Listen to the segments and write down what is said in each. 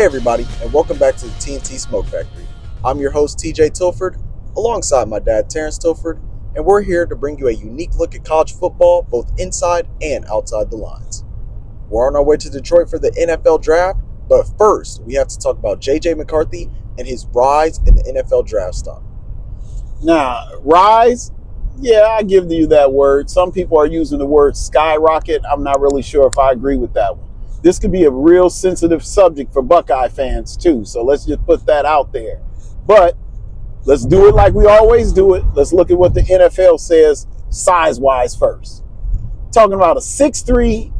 Hey everybody, and welcome back to the TNT Smoke Factory. I'm your host TJ Tilford, alongside my dad Terrence Tilford, and we're here to bring you a unique look at college football, both inside and outside the lines. We're on our way to Detroit for the NFL Draft, but first we have to talk about JJ McCarthy and his rise in the NFL Draft stock. Now, rise, yeah, I give you that word. Some people are using the word skyrocket. I'm not really sure if I agree with that one. This could be a real sensitive subject for Buckeye fans too, so let's just put that out there. But let's do it like we always do it. Let's look at what the NFL says size-wise first. Talking about a 6'3"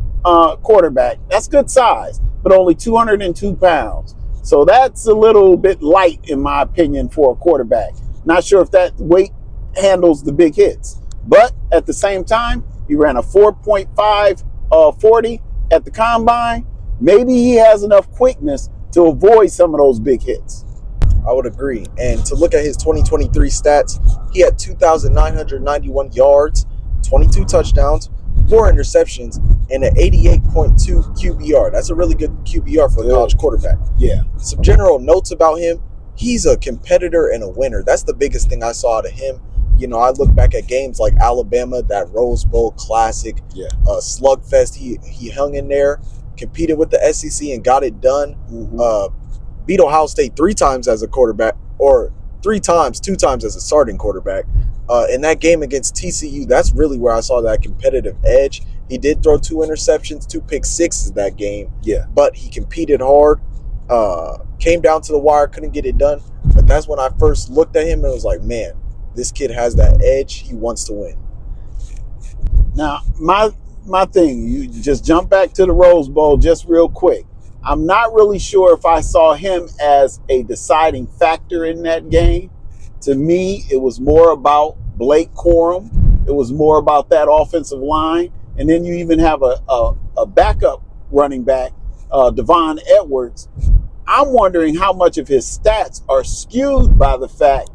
quarterback, that's good size, but only 202 pounds. So that's a little bit light, in my opinion, for a quarterback. Not sure if that weight handles the big hits. But at the same time, he ran a 4.5 40 at the combine. Maybe he has enough quickness to avoid some of those big hits. I would agree. And to look at his 2023 stats, he had 2,991 yards, 22 touchdowns, 4 interceptions, and an 88.2 QBR. That's a really good QBR for a college quarterback. Yeah. Some general notes about him. He's a competitor and a winner. That's the biggest thing I saw out of him. You know, I look back at games like Alabama, that Rose Bowl classic, slugfest. He hung in there, competed with the SEC and got it done. Beat Ohio State 3 times as a quarterback, or 2 times as a starting quarterback. In that game against TCU, that's really where I saw that competitive edge. He did throw 2 interceptions, 2 pick sixes that game. Yeah. But he competed hard, came down to the wire, couldn't get it done. But that's when I first looked at him and was like, man, this kid has that edge. He wants to win. Now, my thing, you just jump back to the Rose Bowl just real quick. I'm not really sure if I saw him as a deciding factor in that game. To me, it was more about Blake Corum. It was more about that offensive line. And then you even have a backup running back, Devon Edwards. I'm wondering how much of his stats are skewed by the fact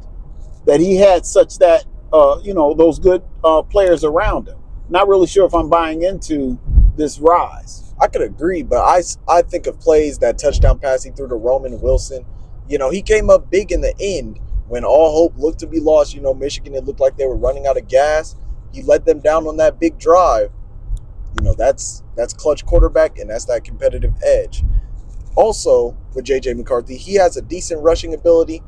that he had such that, those good players around him. Not really sure if I'm buying into this rise. I could agree, but I think of plays, that touchdown pass he threw to Roman Wilson. You know, he came up big in the end when all hope looked to be lost. You know, Michigan, it looked like they were running out of gas. He led them down on that big drive. You know, that's clutch quarterback, and that's that competitive edge. Also, with JJ McCarthy, he has a decent rushing ability.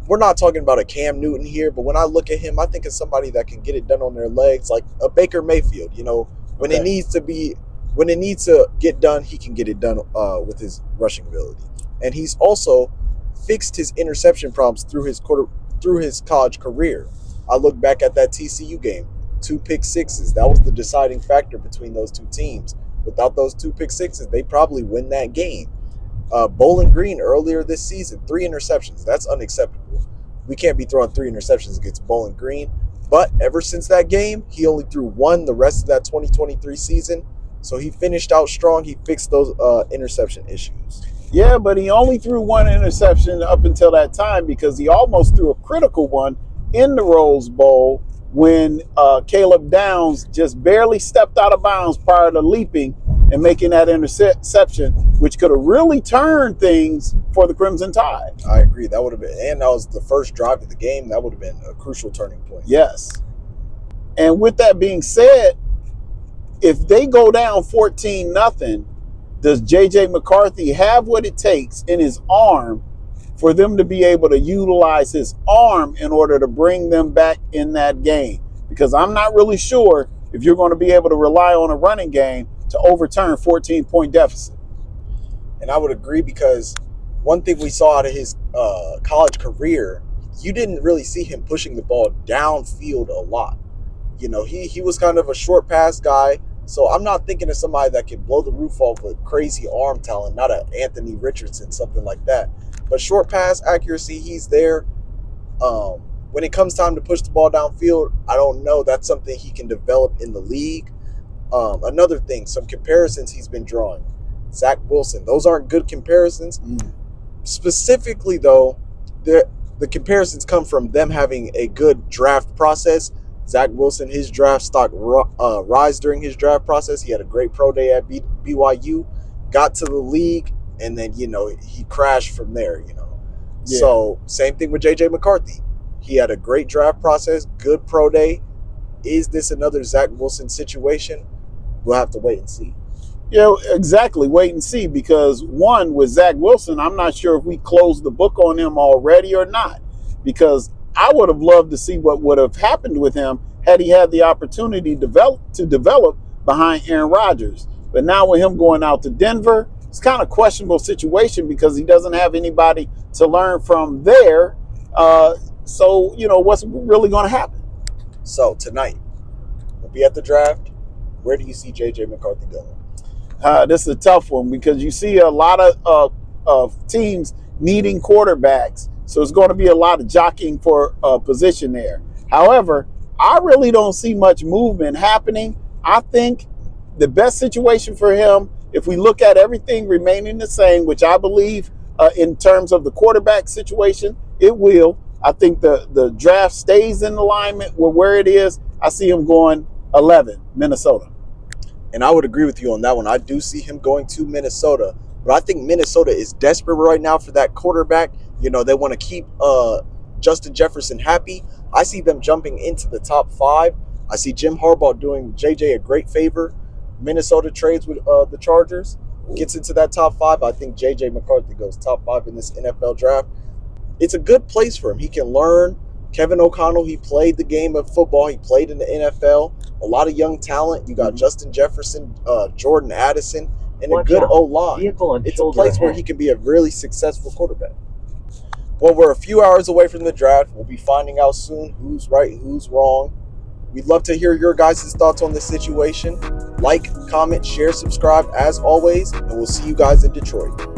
We're not talking about a Cam Newton here, but when I look at him, I think of somebody that can get it done on their legs, like a Baker Mayfield. You know, when it needs to get done, he can get it done with his rushing ability. And he's also fixed his interception problems through his college career. I look back at that TCU game, 2 pick sixes. That was the deciding factor between those 2 teams. Without those 2 pick sixes, they probably win that game. Bowling Green earlier this season, 3 interceptions. That's unacceptable. We can't be throwing 3 interceptions against Bowling Green. But ever since that game, he only threw 1 the rest of that 2023 season. So he finished out strong. He fixed those interception issues. Yeah, but he only threw 1 interception up until that time because he almost threw a critical one in the Rose Bowl when Caleb Downs just barely stepped out of bounds prior to leaping and making that interception, which could have really turned things for the Crimson Tide. I agree. That would have been, and that was the first drive of the game. That would have been a crucial turning point. Yes. And with that being said, if they go down 14-0, does JJ McCarthy have what it takes in his arm for them to be able to utilize his arm in order to bring them back in that game? Because I'm not really sure if you're going to be able to rely on a running game to overturn 14-point deficit. And I would agree, because one thing we saw out of his college career, you didn't really see him pushing the ball downfield a lot. You know, he was kind of a short pass guy. So I'm not thinking of somebody that can blow the roof off with crazy arm talent, not an Anthony Richardson, something like that. But short pass accuracy, he's there. When it comes time to push the ball downfield, I don't know. That's something he can develop in the league. Another thing, some comparisons he's been drawing. Zach Wilson. Those aren't good comparisons. Specifically, though, the comparisons come from them having a good draft process. Zach Wilson, his draft stock rise during his draft process. He had a great pro day at BYU, got to the league, and then he crashed from there. Yeah. So same thing with JJ McCarthy. He had a great draft process, good pro day. Is this another Zach Wilson situation? We'll have to wait and see. Yeah, exactly. Wait and see, because one, with Zach Wilson, I'm not sure if we closed the book on him already or not, because I would have loved to see what would have happened with him had he had the opportunity to develop behind Aaron Rodgers. But now with him going out to Denver, it's kind of a questionable situation because he doesn't have anybody to learn from there. So, what's really going to happen? So tonight, we'll be at the draft. Where do you see JJ McCarthy going? This is a tough one because you see a lot of teams needing quarterbacks. So it's going to be a lot of jockeying for a position there. However, I really don't see much movement happening. I think the best situation for him, if we look at everything remaining the same, which I believe in terms of the quarterback situation, it will. I think the draft stays in alignment with where it is. I see him going 11, Minnesota. And I would agree with you on that one. I do see him going to Minnesota, but I think Minnesota is desperate right now for that quarterback. They want to keep Justin Jefferson happy. I see them jumping into the top 5. I see Jim Harbaugh doing JJ a great favor. Minnesota trades with the Chargers, gets into that top 5. I think JJ McCarthy goes top 5 in this NFL draft. It's a good place for him. He can learn. Kevin O'Connell, he played the game of football. He played in the NFL. A lot of young talent. You got Justin Jefferson, Jordan Addison, and a good O-line. It's a place where he can be a really successful quarterback. Well, we're a few hours away from the draft. We'll be finding out soon who's right, who's wrong. We'd love to hear your guys' thoughts on this situation. Like, comment, share, subscribe as always, and we'll see you guys in Detroit.